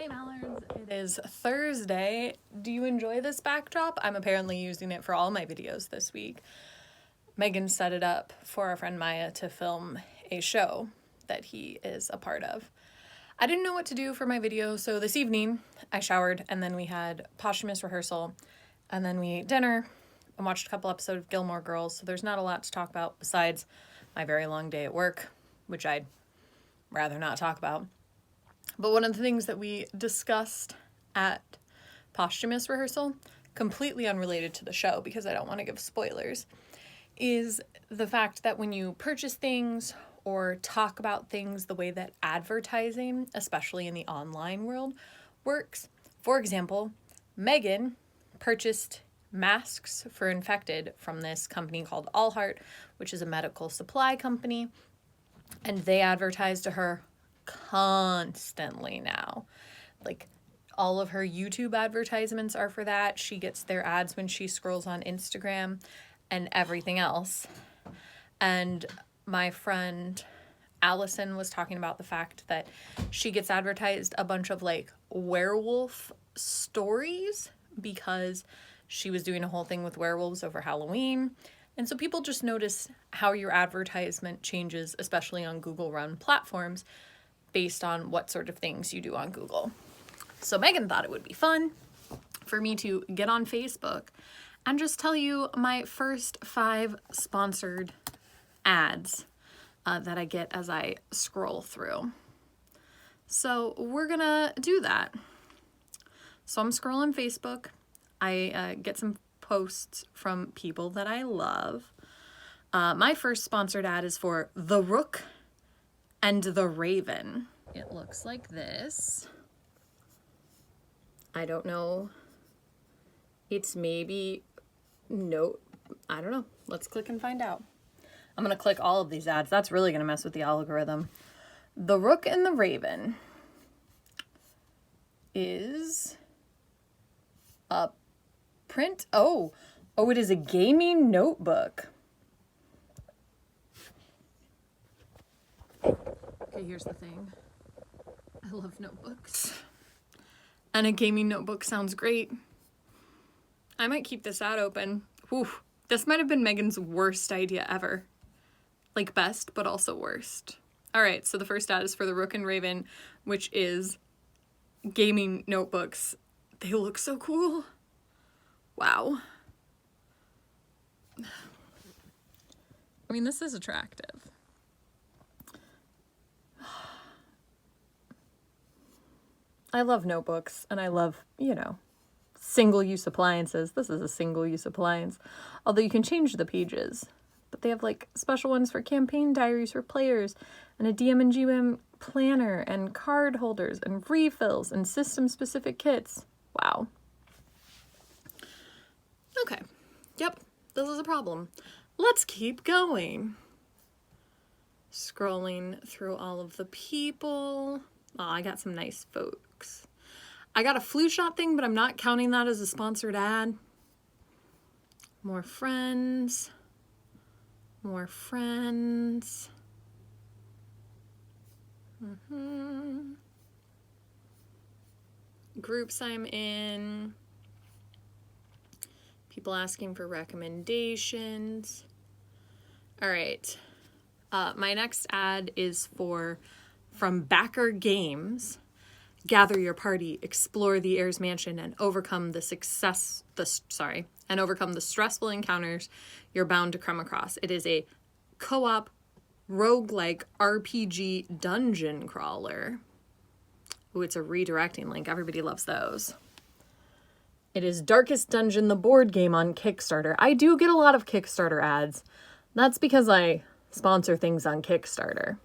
Hey Mallards, it is Thursday. Do you enjoy this backdrop? I'm apparently using it for all my videos this week. Megan set it up for our friend Maya to film a show that he is a part of. I didn't know what to do for my video, so this evening I showered and then we had posthumous rehearsal and then we ate dinner and watched a couple episodes of Gilmore Girls, so there's not a lot to talk about besides my very long day at work, which I'd rather not talk about. But one of the things that we discussed at posthumous rehearsal, completely unrelated to the show because I don't want to give spoilers, is the fact that when you purchase things or talk about things the way that advertising, especially in the online world, works. For example, Megan purchased masks for infected from this company called Allheart, which is a medical supply company, and they advertise to her constantly now. Like, all of her YouTube advertisements are for that. She gets their ads when she scrolls on Instagram and everything else. And my friend Allison was talking about the fact that she gets advertised a bunch of like werewolf stories because she was doing a whole thing with werewolves over Halloween. And so people just notice how your advertisement changes, especially on Google run platforms, based on what sort of things you do on Google. So Megan thought it would be fun for me to get on Facebook and just tell you my first 5 sponsored ads that I get as I scroll through. So we're gonna do that. So I'm scrolling Facebook. I get some posts from people that I love. My first sponsored ad is for The Rook and the Raven. It looks like this. I don't know. It's maybe, no, I don't know. Let's click and find out. I'm gonna click all of these ads. That's really gonna mess with the algorithm. The Rook and the Raven is a print. Oh, it is a gaming notebook. Okay, here's the thing. I love notebooks. And a gaming notebook sounds great. I might keep this ad open. Whew. This might have been Megan's worst idea ever. Like best, but also worst. All right, so the first ad is for the Rook and Raven, which is gaming notebooks. They look so cool. Wow. I mean, this is attractive. I love notebooks, and I love, single-use appliances. This is a single-use appliance, although you can change the pages. But they have, like, special ones for campaign diaries for players, and a DM and GM planner, and card holders, and refills, and system-specific kits. Wow. Okay. Yep, this is a problem. Let's keep going. Scrolling through all of the people. Oh, I got some nice folks. I got a flu shot thing, but I'm not counting that as a sponsored ad. More friends. More friends. Groups I'm in. People asking for recommendations. All right. My next ad is from Backer Games. Gather your party, explore the Heirs Mansion, and overcome the stressful encounters you're bound to come across. It is a co-op roguelike RPG dungeon crawler. Ooh, it's a redirecting link. Everybody loves those. It is Darkest Dungeon, the board game on Kickstarter. I do get a lot of Kickstarter ads. That's because I sponsor things on Kickstarter.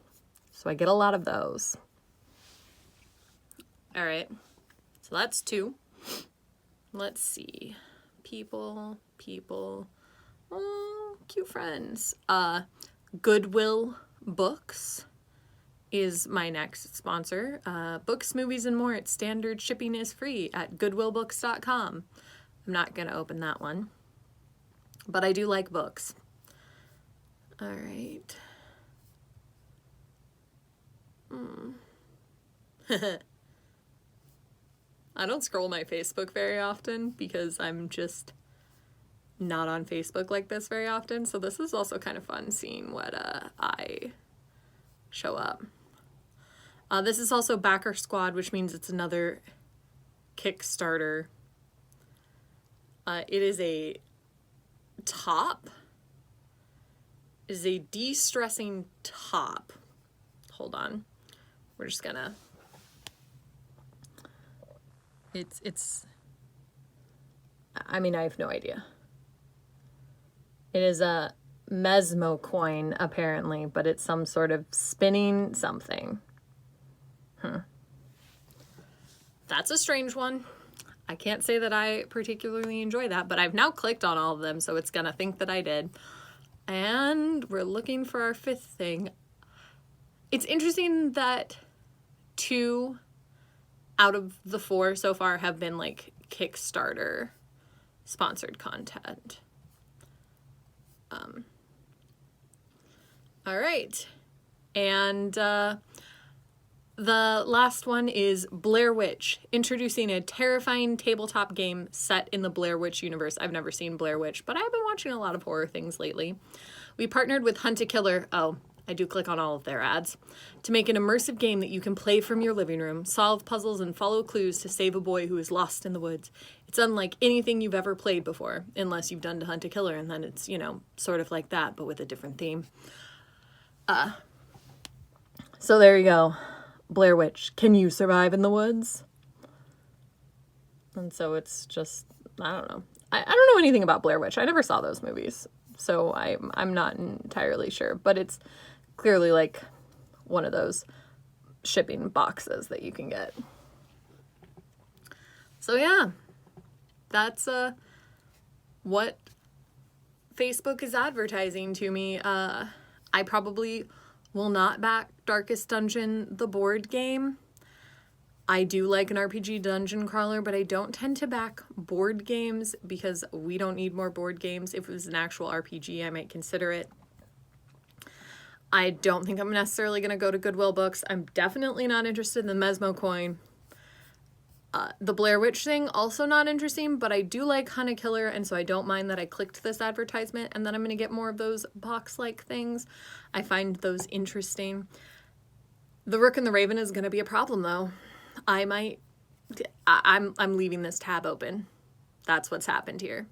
So I get a lot of those. All right, so that's 2. Let's see. People. Oh, cute friends. Goodwill Books is my next sponsor. Books, movies, and more at standard shipping is free at goodwillbooks.com. I'm not going to open that one, but I do like books. All right. I don't scroll my Facebook very often because I'm just not on Facebook like this very often. So this is also kind of fun seeing what I show up. This is also Backer Squad, which means it's another Kickstarter. It is a top. It is a de-stressing top. Hold on. We're just gonna... It's... I mean, I have no idea. It is a Mesmo coin, apparently, but it's some sort of spinning something. That's a strange one. I can't say that I particularly enjoy that, but I've now clicked on all of them, so it's gonna think that I did. And we're looking for our fifth thing. It's interesting that 2 out of the 4 so far have been like Kickstarter sponsored content. All right. And the last one is Blair Witch, introducing a terrifying tabletop game set in the Blair Witch universe. I've never seen Blair Witch, but I've been watching a lot of horror things lately. We partnered with Hunt a Killer. Oh, I do click on all of their ads. To make an immersive game that you can play from your living room, solve puzzles, and follow clues to save a boy who is lost in the woods. It's unlike anything you've ever played before, unless you've done To Hunt a Killer, and then it's, you know, sort of like that, but with a different theme. So there you go. Blair Witch. Can you survive in the woods? And so it's just, I don't know. I don't know anything about Blair Witch. I never saw those movies, so I'm not entirely sure. But it's clearly like one of those shipping boxes that you can get. So yeah, that's what Facebook is advertising to me. I probably will not back Darkest Dungeon, the board game. I do like an RPG dungeon crawler, but I don't tend to back board games because we don't need more board games. If it was an actual RPG, I might consider it. I don't think I'm necessarily going to go to Goodwill Books. I'm definitely not interested in the Mesmo coin. The Blair Witch thing, also not interesting, but I do like Hunt a Killer, and so I don't mind that I clicked this advertisement, and then I'm going to get more of those box-like things. I find those interesting. The Rook and the Raven is going to be a problem, though. I'm leaving this tab open. That's what's happened here.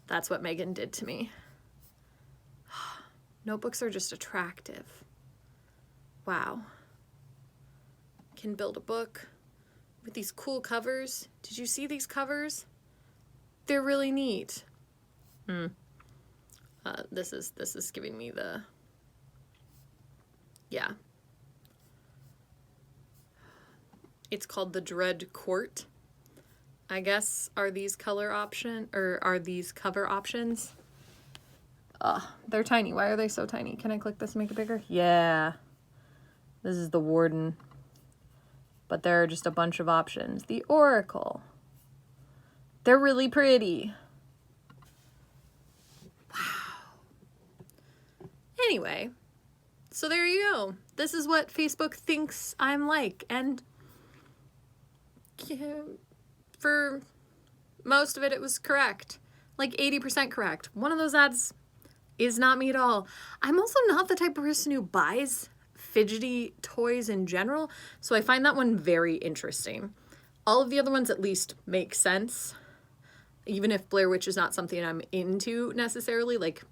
That's what Megan did to me. Notebooks are just attractive. Wow. Can build a book with these cool covers. Did you see these covers? They're really neat. This is giving me the... Yeah. It's called the Dread Court, I guess, are these cover options? They're tiny. Why are they so tiny? Can I click this and make it bigger? Yeah. This is the Warden. But there are just a bunch of options. The Oracle. They're really pretty. Wow. Anyway, so there you go. This is what Facebook thinks I'm like. And for most of it, it was correct. Like 80% correct. One of those ads is not me at all. I'm also not the type of person who buys fidgety toys in general, so I find that one very interesting. All of the other ones at least make sense. Even if Blair Witch is not something I'm into necessarily, like,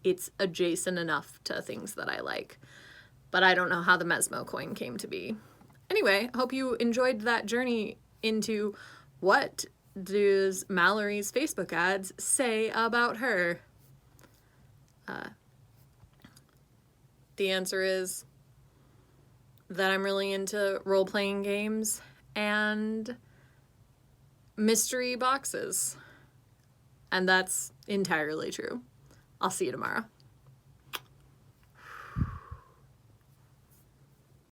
it's adjacent enough to things that I like. But I don't know how the Mesmo coin came to be. Anyway, hope you enjoyed that journey into what does Mallory's Facebook ads say about her. The answer is that I'm really into role-playing games and mystery boxes. And that's entirely true. I'll see you tomorrow.